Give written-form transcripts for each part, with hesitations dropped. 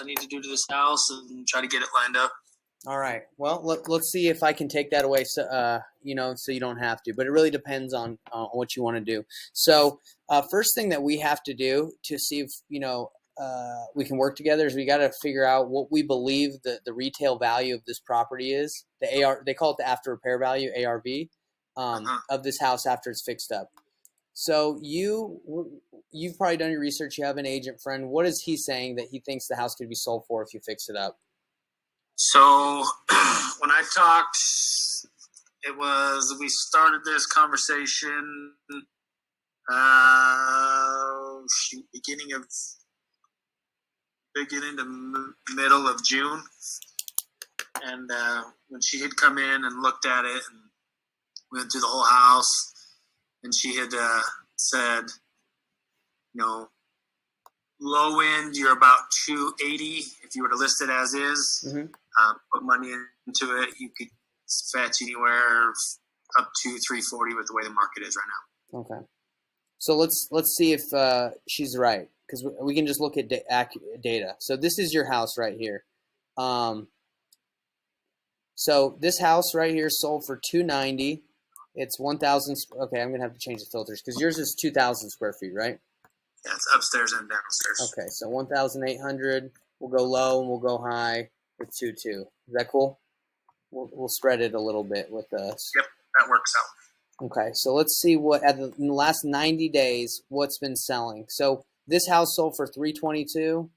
I need to do to this house and try to get it lined up. All right. Well, let's see if I can take that away, so so you don't have to. But it really depends on what you want to do. So, first thing that we have to do to see if we can work together is we got to figure out what we believe the retail value of this property is. The AR, they call it the after repair value, ARV, of this house after it's fixed up. So you've probably done your research. You have an agent friend. What is he saying that he thinks the house could be sold for if you fix it up? So when I talked, we started this conversation beginning to middle of June. And when she had come in and looked at it and went through the whole house, and she had said, low end, you're about 280 if you were to list it as is. Mm-hmm. Put money into it, you could fetch anywhere up to 340 with the way the market is right now. Okay, so let's see if she's right, because we can just look at data. So this is your house right here. So this house right here sold for 290. It's 1,000. Okay, I'm gonna have to change the filters because yours is 2,000 square feet, right? Yeah, it's upstairs and downstairs. Okay, so 1,800. We'll go low and we'll go high with 2.2. Is that cool? We'll spread it a little bit with us. Yep, that works out. Okay, so let's see what in the last 90 days what's been selling. So this house sold for 322.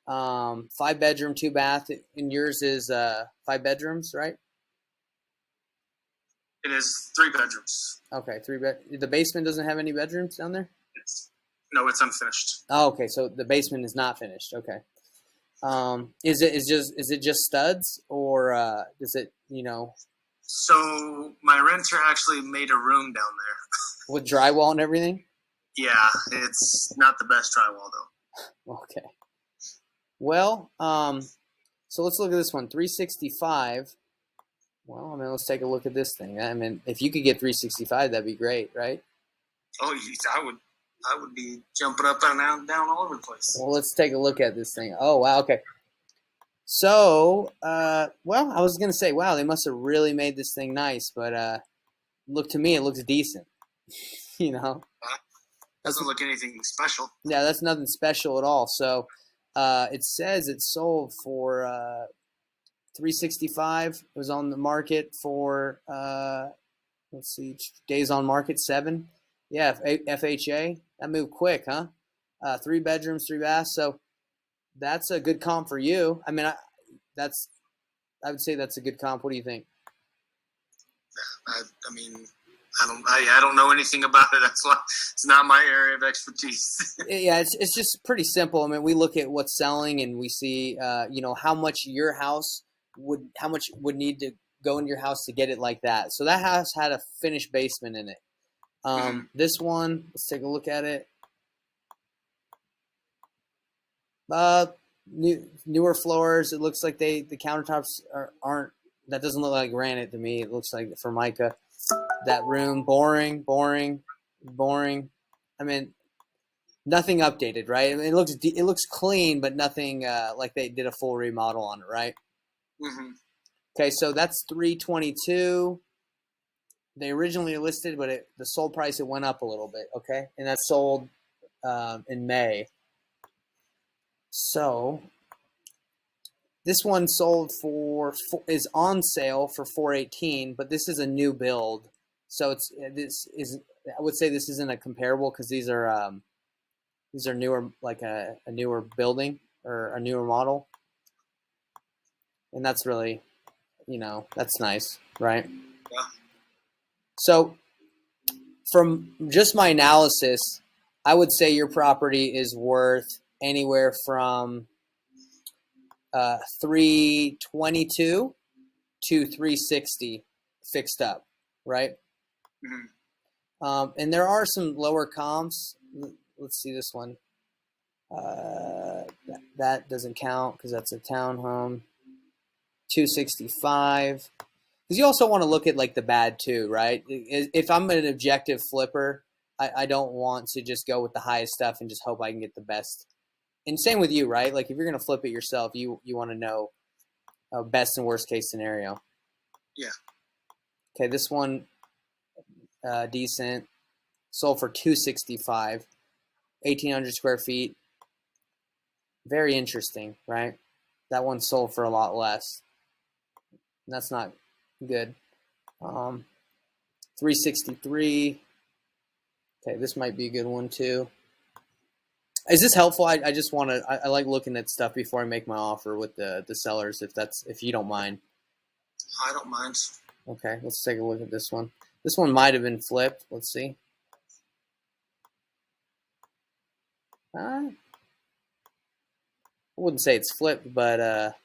5 bedroom, 2 bath. And yours is 5 bedrooms, right? It is 3 bedrooms. Okay, 3 bed. The basement doesn't have any bedrooms down there? No, it's unfinished. Oh, okay, so the basement is not finished. Okay. Is it just studs, or is it So my renter actually made a room down there with drywall and everything? Yeah, it's not the best drywall though. Okay. Well, so let's look at this one, 365. Well, let's take a look at this thing. If you could get 365, that'd be great, right? Oh, I would be jumping up and down all over the place. Well, let's take a look at this thing. Oh, wow, okay. So, I was going to say, wow, they must have really made this thing nice, but to me, it looks decent, Doesn't look anything special. Yeah, that's nothing special at all. So, it says it sold for $365. It was on the market for, let's see, days on market 7. Yeah, FHA. That moved quick, huh? 3 bedrooms, 3 baths. So that's a good comp for you. I would say that's a good comp. What do you think? I don't know anything about it. That's why it's not my area of expertise. Yeah, it's just pretty simple. We look at what's selling and we see, how much would need to go into your house to get it like that. So that house had a finished basement in it. This one, let's take a look at it. Newer floors. It looks like the countertops aren't. That doesn't look like granite to me. It looks like Formica. That room, boring. Nothing updated, right? It looks clean, but nothing like they did a full remodel on it, right? Mm-hmm. Okay, so that's 322. They originally listed, but the sold price, it went up a little bit, okay? And that sold in May. So this one sold is on sale for 418, but this is a new build. So I would say this isn't a comparable because these are newer, like a newer building or a newer model. And that's really, that's nice, right? Yeah. So from just my analysis, I would say your property is worth anywhere from 322 to 360 fixed up, right? Mm-hmm. And there are some lower comps. Let's see this one. That doesn't count because that's a townhome. 265. Because you also want to look at like the bad too, right? If I'm an objective flipper, I don't want to just go with the highest stuff and just hope I can get the best and same with you, right? Like if you're going to flip it yourself, you want to know best and worst case scenario. Yeah. Okay, this one decent, sold for 265, 1,800 square feet. Very interesting, right? That one sold for a lot less. That's not good. 363. Okay, this might be a good one too. Is this helpful? I just want to. I like looking at stuff before I make my offer with the sellers. If you don't mind. I don't mind. Okay, let's take a look at this one. This one might have been flipped. Let's see. I wouldn't say it's flipped, but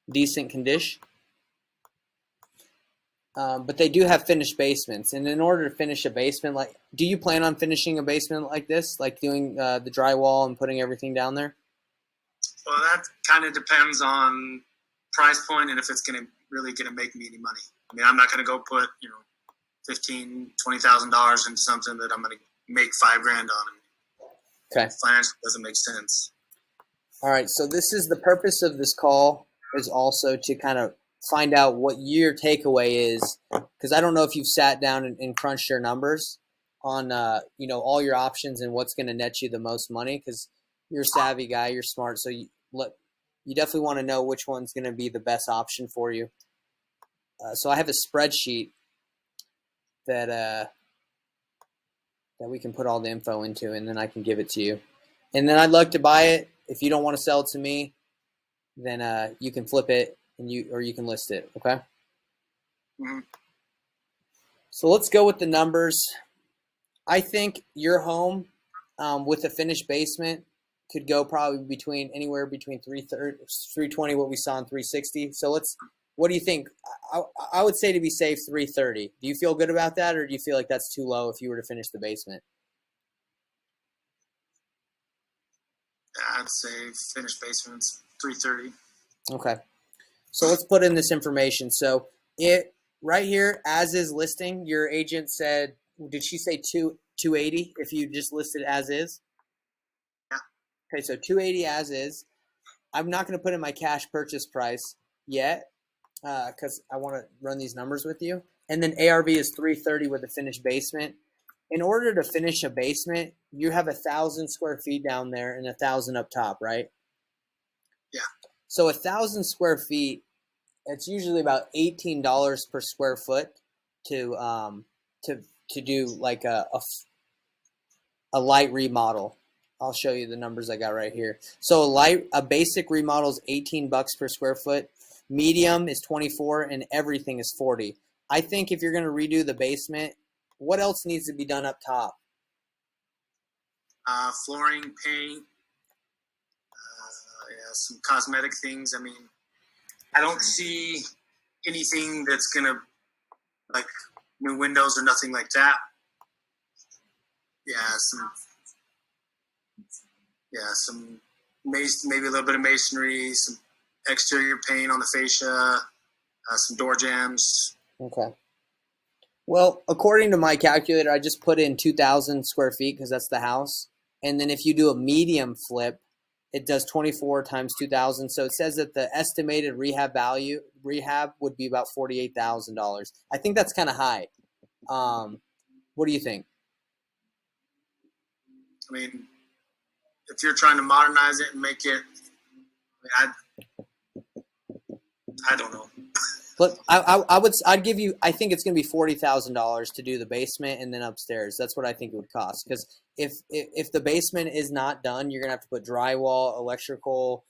decent condition. But they do have finished basements, and in order to finish a basement, like, do you plan on finishing a basement like this, like doing the drywall and putting everything down there? Well, that kind of depends on price point and if it's really gonna make me any money. I mean, I'm not gonna go put $15,000-$20,000 into something that I'm gonna make $5,000 on. Okay. Financially doesn't make sense. All right. So this is the purpose of this call is also to kind of find out what your takeaway is, because I don't know if you've sat down and crunched your numbers on all your options and what's going to net you the most money, because you're a savvy guy, you're smart, so you definitely want to know which one's going to be the best option for you. So I have a spreadsheet that we can put all the info into, and then I can give it to you. And then I'd like to buy it. If you don't want to sell it to me, then you can flip it and you can list it. Okay. Mm-hmm. So let's go with the numbers. I think your home with a finished basement could go probably anywhere between 320, what we saw in 360. So what do you think? I would say, to be safe, 330. Do you feel good about that, or do you feel like that's too low if you were to finish the basement? I'd say finished basements 330. Okay. So let's put in this information. So it right here, as is listing, your agent said, did she say 280 if you just listed as is? Yeah. Okay, so 280 as is. I'm not going to put in my cash purchase price yet because I want to run these numbers with you. And then ARV is 330 with a finished basement. In order to finish a basement, you have 1,000 square feet down there and 1,000 up top, right? Yeah. So 1,000 square feet, it's usually about $18 per square foot to do like a light remodel. I'll show you the numbers I got right here. So a basic remodel is $18 per square foot. Medium is 24, and everything is 40. I think if you're going to redo the basement, what else needs to be done up top? Flooring, paint, some cosmetic things. I mean, I don't see anything that's gonna like new windows or nothing like that. Some maybe a little bit of masonry, some exterior paint on the fascia, some door jambs. Okay. Well, according to my calculator, I just put in 2,000 square feet because that's the house. And then if you do a medium flip, it does 24 times 2,000. So it says that the estimated rehab would be about $48,000. I think that's kind of high. What do you think? I mean, if you're trying to modernize it and make it, I don't know. But I'd give you. I think it's going to be $40,000 to do the basement and then upstairs. That's what I think it would cost. Because if the basement is not done, you're going to have to put drywall, electrical.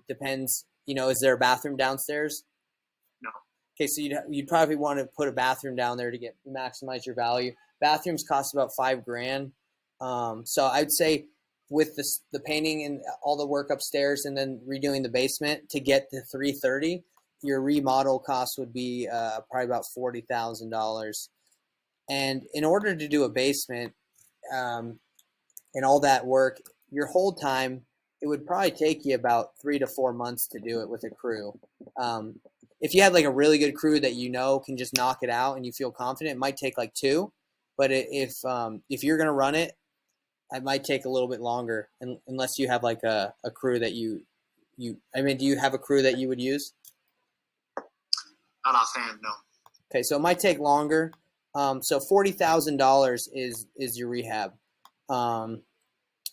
Depends. Is there a bathroom downstairs? No. Okay, so you'd probably want to put a bathroom down there to maximize your value. Bathrooms cost about $5,000. So I'd say with the painting and all the work upstairs and then redoing the basement to get to 330. Your remodel cost would be probably about $40,000. And in order to do a basement and all that work, your hold time, it would probably take you about 3 to 4 months to do it with a crew. If you had like a really good crew that can just knock it out and you feel confident, it might take like 2. But if you're going to run it, it might take a little bit longer, unless you have like a crew that I mean, do you have a crew that you would use? Not offhand, no. Okay, so it might take longer. So $40,000 is your rehab.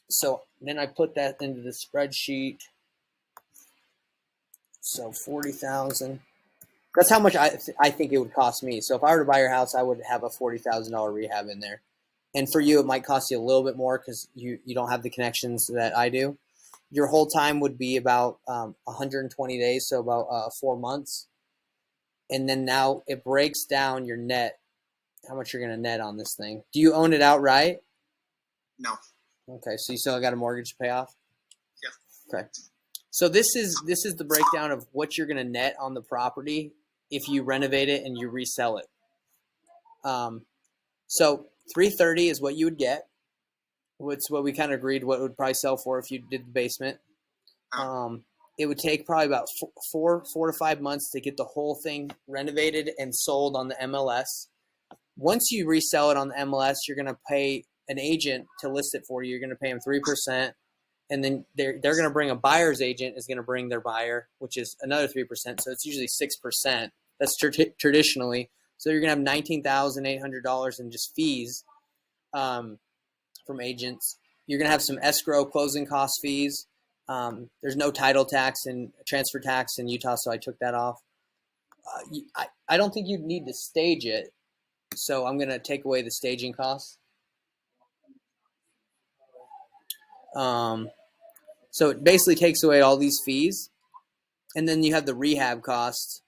So then I put that into the spreadsheet. So 40,000. That's how much I think it would cost me. So if I were to buy your house, I would have a $40,000 rehab in there. And for you, it might cost you a little bit more because you don't have the connections that I do. Your whole time would be about 120 days, so about 4 months. And then now it breaks down your net, how much you're going to net on this thing. Do you own it outright? No. Okay, so you still got a mortgage to pay off? Yeah. Okay. So this is the breakdown of what you're going to net on the property if you renovate it and you resell it. So 330 is what you would get. It's what we kind of agreed what it would probably sell for if you did the basement. It would take probably about 4 to 5 months to get the whole thing renovated and sold on the MLS. Once you resell it on the MLS, you're going to pay an agent to list it for you. You're going to pay them 3%. And then they're going to bring a buyer's agent is going to bring their buyer, which is another 3%. So it's usually 6%. That's traditionally. So you're going to have $19,800 in just fees from agents. You're going to have some escrow closing cost fees. There's no title tax and transfer tax in Utah, so I took that off. I don't think you'd need to stage it, so I'm going to take away the staging costs. So it basically takes away all these fees, and then you have the rehab costs,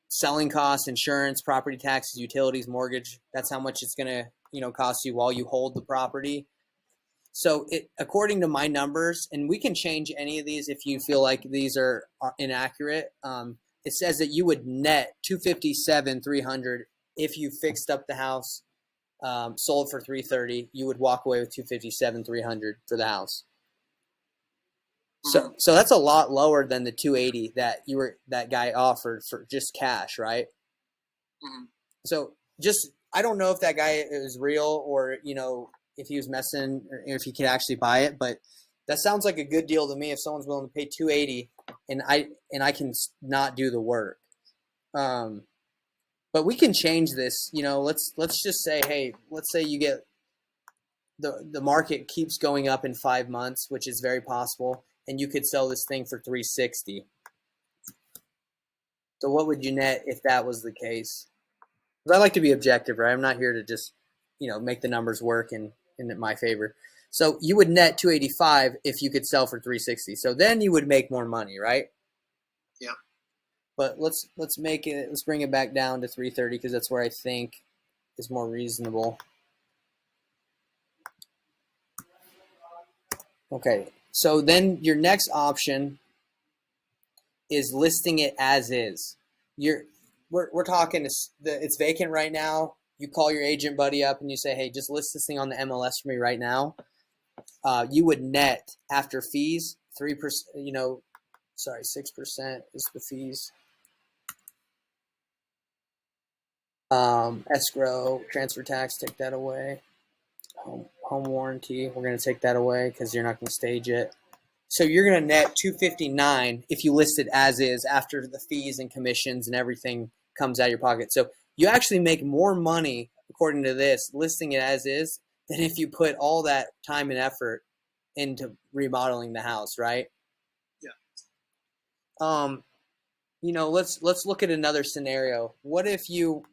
selling costs, insurance, property taxes, utilities, mortgage. That's how much it's going to cost you while you hold the property. So according to my numbers, and we can change any of these if you feel like these are inaccurate. It says that you would net $257,300 if you fixed up the house, sold for $330. You would walk away with $257,300 for the house. So that's a lot lower than the $280 that guy offered for just cash, right? Mm-hmm. So I don't know if that guy is real or if he was messing or if he could actually buy it, but that sounds like a good deal to me if someone's willing to pay $280 and I can not do the work. But we can change this. Let's just say, hey, let's say you get the market keeps going up in 5 months, which is very possible, and you could sell this thing for $360. So what would you net if that was the case? Because I like to be objective, right? I'm not here to just make the numbers work in my favor. So you would net $285 if you could sell for $360. So then you would make more money, right? Yeah. But let's bring it back down to $330 because that's where I think is more reasonable. Okay. So then your next option is listing it as is. We're talking it's vacant right now. You call your agent buddy up and you say, hey, just list this thing on the MLS for me right now. You would net after fees 3%. 6% is the fees. Escrow, transfer tax, take that away. Home warranty, we're going to take that away because you're not going to stage it. So you're going to net $259 if you list it as is after the fees and commissions and everything comes out of your pocket. So you actually make more money, according to this, listing it as is than if you put all that time and effort into remodeling the house, right? Yeah. Let's look at another scenario. What if you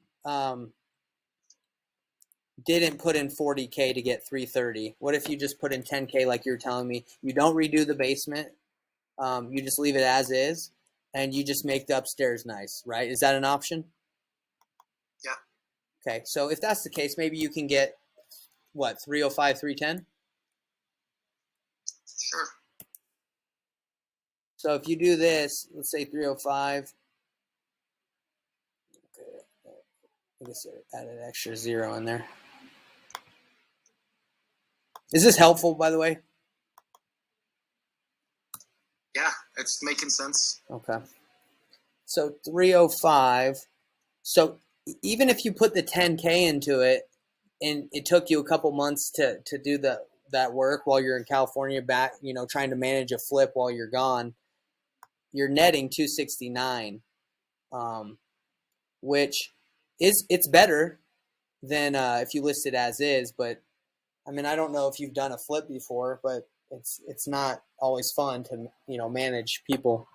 didn't put in $40K to get $330? What if you just put in $10K like you were telling me? You don't redo the basement. You just leave it as is, and you just make the upstairs nice, right? Is that an option? Yeah. Okay, so if that's the case, maybe you can get, what, 305, 310? Sure. So if you do this, let's say 305. Okay, I guess I added an extra zero in there. Is this helpful, by the way? Yeah, it's making sense. Okay. So 305. So even if you put the 10K into it and it took you a couple months to do that work while you're in California, back, trying to manage a flip while you're gone, you're netting 269, which it's better than if you list it as is. But I mean, I don't know if you've done a flip before, but it's not always fun to manage people,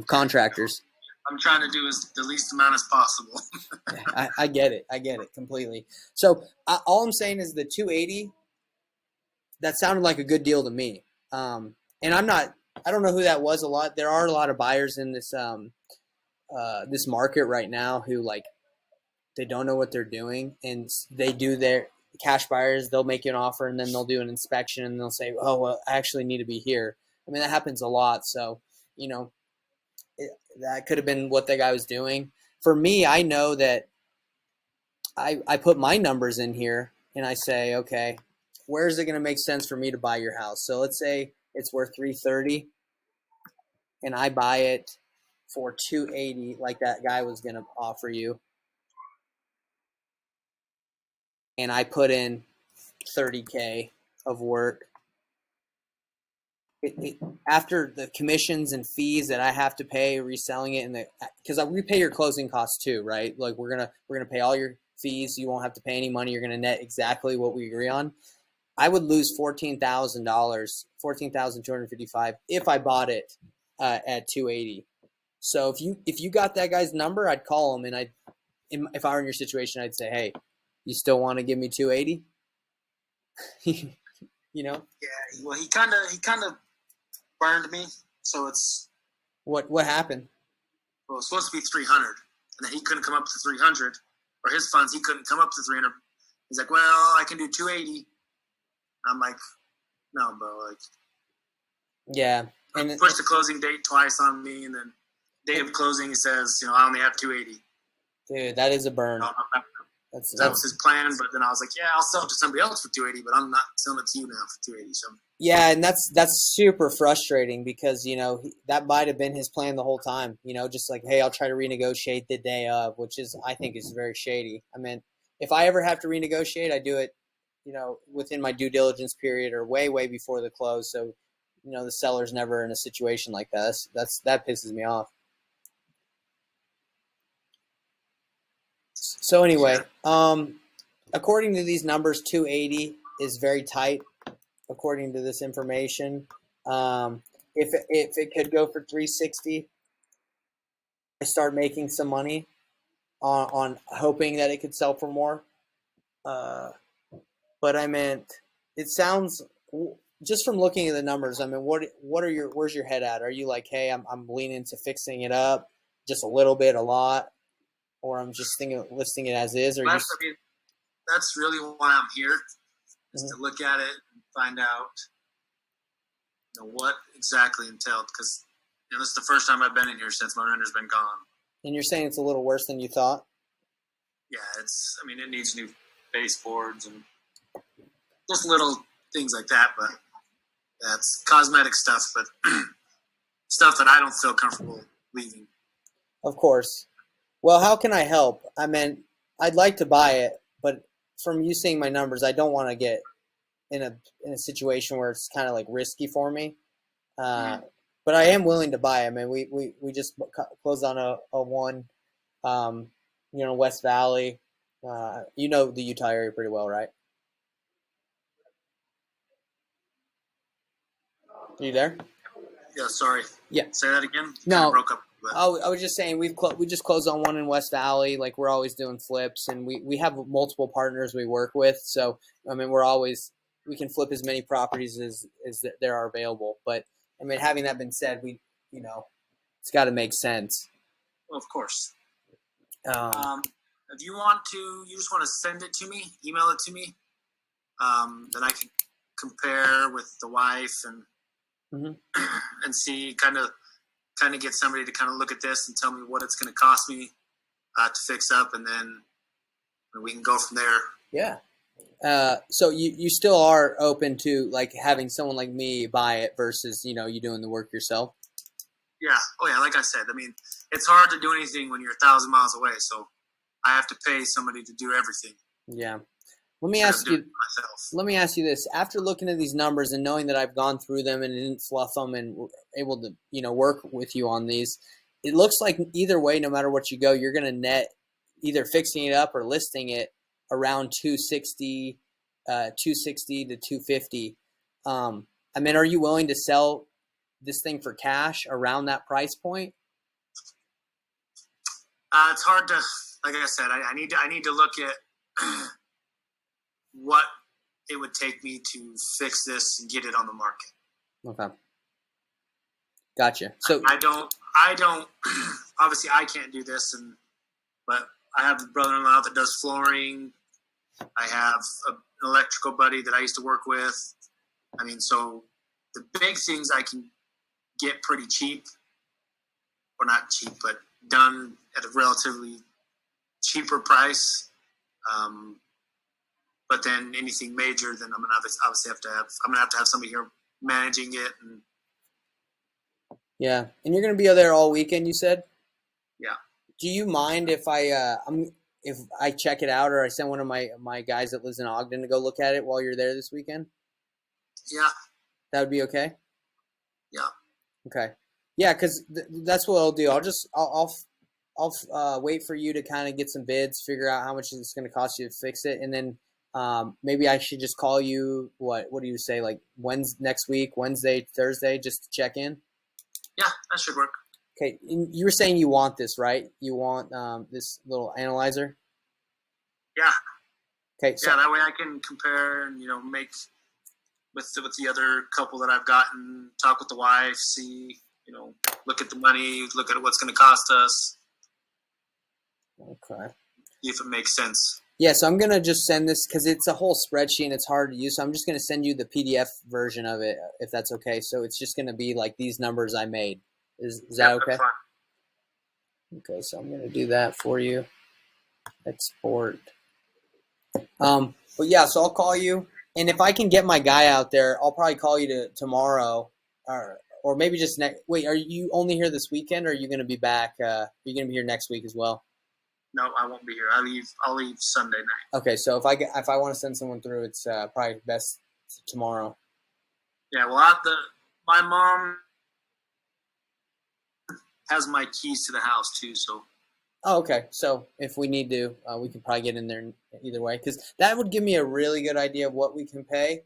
contractors. I'm trying to do as the least amount as possible. I get it. I get it completely. So all I'm saying is the 280. That sounded like a good deal to me. And I don't know who that was a lot. There are a lot of buyers in this this market right now who, like, they don't know what they're doing, and they do their cash buyers. They'll make you an offer, and then they'll do an inspection, and they'll say, "Oh, well, I actually need to be here." I mean, that happens a lot. So, that could have been what that guy was doing. For me, I know that I put my numbers in here, and I say, okay, where is it going to make sense for me to buy your house? So let's say it's worth 330, and I buy it for 280, like that guy was going to offer you, and I put in 30K of work. After the commissions and fees that I have to pay reselling it, because we pay your closing costs too, right? Like we're gonna pay all your fees. You won't have to pay any money. You're gonna net exactly what we agree on. I would lose $14,000, $14,255 if I bought it at 280. So if you got that guy's number, I'd call him, and if I were in your situation, I'd say, hey, you still want to give me 280? Yeah. Well, he kind of burned me. So it's what happened? Well, it's supposed to be 300, and then he couldn't come up to 300, or his funds he couldn't come up to 300. He's like, well, I can do 280. I'm like, no, bro. Like, yeah, and pushed the closing date twice on me, and then day of closing he says, I only have 280. Dude, that is a burn. That was his plan, but then I was like, yeah, I'll sell it to somebody else for 280, but I'm not selling it to you now for 280. So yeah, and that's super frustrating because that might have been his plan the whole time. Just like, hey, I'll try to renegotiate the day of, which I think is very shady. I mean, if I ever have to renegotiate, I do it, within my due diligence period or way before the close. So, the seller's never in a situation like that. That pisses me off. So anyway, according to these numbers, 280 is very tight. According to this information, if it could go for 360, I start making some money on hoping that it could sell for more. But I meant, it sounds, just from looking at the numbers, I mean, where's your head at? Are you like, hey, I'm leaning to fixing it up just a little bit, a lot, or I'm just thinking listing it as is? Or that's really why I'm here, is to look at it and find out what exactly entailed, because this is the first time I've been in here since my renter's been gone. And you're saying it's a little worse than you thought? Yeah, it needs new baseboards and just little things like that, but that's cosmetic stuff, but stuff that I don't feel comfortable leaving. Of course. Well, how can I help? I mean, I'd like to buy it, but from you seeing my numbers, I don't want to get in a situation where it's kind of like risky for me. But I am willing to buy. I mean, we just closed on a one, West Valley. You know the Utah area pretty well, right? Are you there? Yeah, sorry. Yeah. Say that again? No. Broke up. I was just saying we just closed on one in West Valley. Like, we're always doing flips, and we have multiple partners we work with. So I mean, we can flip as many properties as there are available. But I mean, having that been said, it's got to make sense. Well, of course. If you want to, you just want to send it to me, email it to me, then I can compare with the wife and and see, kind of get somebody to kind of look at this and tell me what it's going to cost me to fix up, and then we can go from there. Yeah. So you still are open to like having someone like me buy it versus you doing the work yourself? Yeah. Oh yeah. Like I said, I mean, it's hard to do anything when you're 1,000 miles away. So I have to pay somebody to do everything. Yeah. Let me ask you. Myself. Let me ask you this: after looking at these numbers and knowing that I've gone through them and didn't fluff them and were able to, work with you on these, it looks like either way, no matter what you go, you're going to net either fixing it up or listing it around 260, 260 to 250. I mean, are you willing to sell this thing for cash around that price point? It's hard to, like I said, I need to look at what it would take me to fix this and get it on the market. Okay. Gotcha. So I don't, obviously I can't do this, but I have a brother-in-law that does flooring. I have an electrical buddy that I used to work with. I mean, so the big things I can get pretty cheap, or not cheap, but done at a relatively cheaper price. But then anything major, then I'm gonna obviously I'm gonna have to have somebody here managing it. And yeah, and you're gonna be there all weekend, you said? Yeah. Do you mind if if I check it out, or I send one of my guys that lives in Ogden to go look at it while you're there this weekend? Yeah. That would be okay. Yeah. Okay. Yeah, because that's what I'll do. I'll wait for you to kind of get some bids, figure out how much it's going to cost you to fix it, and then maybe I should just call you. What do you say? Like next week, Wednesday, Thursday, just to check in. Yeah, that should work. Okay. You were saying you want this, right? You want this little analyzer. Yeah. Okay. So, yeah, that way I can compare and make with the other couple that I've gotten, talk with the wife, see, look at the money, look at what's going to cost us. Okay. See if it makes sense. Yeah, so I'm going to just send this because it's a whole spreadsheet and it's hard to use. So I'm just going to send you the PDF version of it, if that's okay. So it's just going to be like these numbers I made. Is that okay? That's fine. Okay, so I'm going to do that for you. Export. But yeah, so I'll call you. And if I can get my guy out there, I'll probably call you tomorrow or maybe just next. Wait, are you only here this weekend or are you going to be back? Are you going to be here next week as well? No, I won't be here. I'll leave Sunday night. Okay, so if I want to send someone through, it's probably best tomorrow. Yeah, well, my mom has my keys to the house too, so. Oh, okay. So if we need to, we can probably get in there either way, because that would give me a really good idea of what we can pay.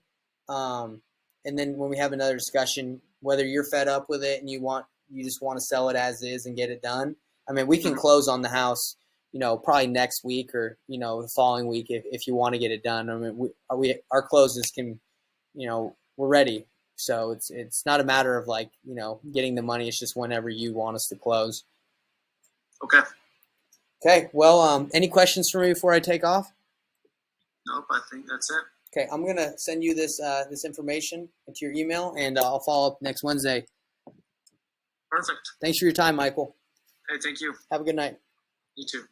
And then when we have another discussion, whether you're fed up with it and you just want to sell it as is and get it done. I mean, we can close on the house, probably next week or the following week if you want to get it done. I mean, our closes can, we're ready. So it's not a matter of getting the money. It's just whenever you want us to close. Okay. Okay, well, any questions for me before I take off? Nope, I think that's it. Okay, I'm going to send you this information to your email, and I'll follow up next Wednesday. Perfect. Thanks for your time, Michael. Hey, thank you. Have a good night. You too.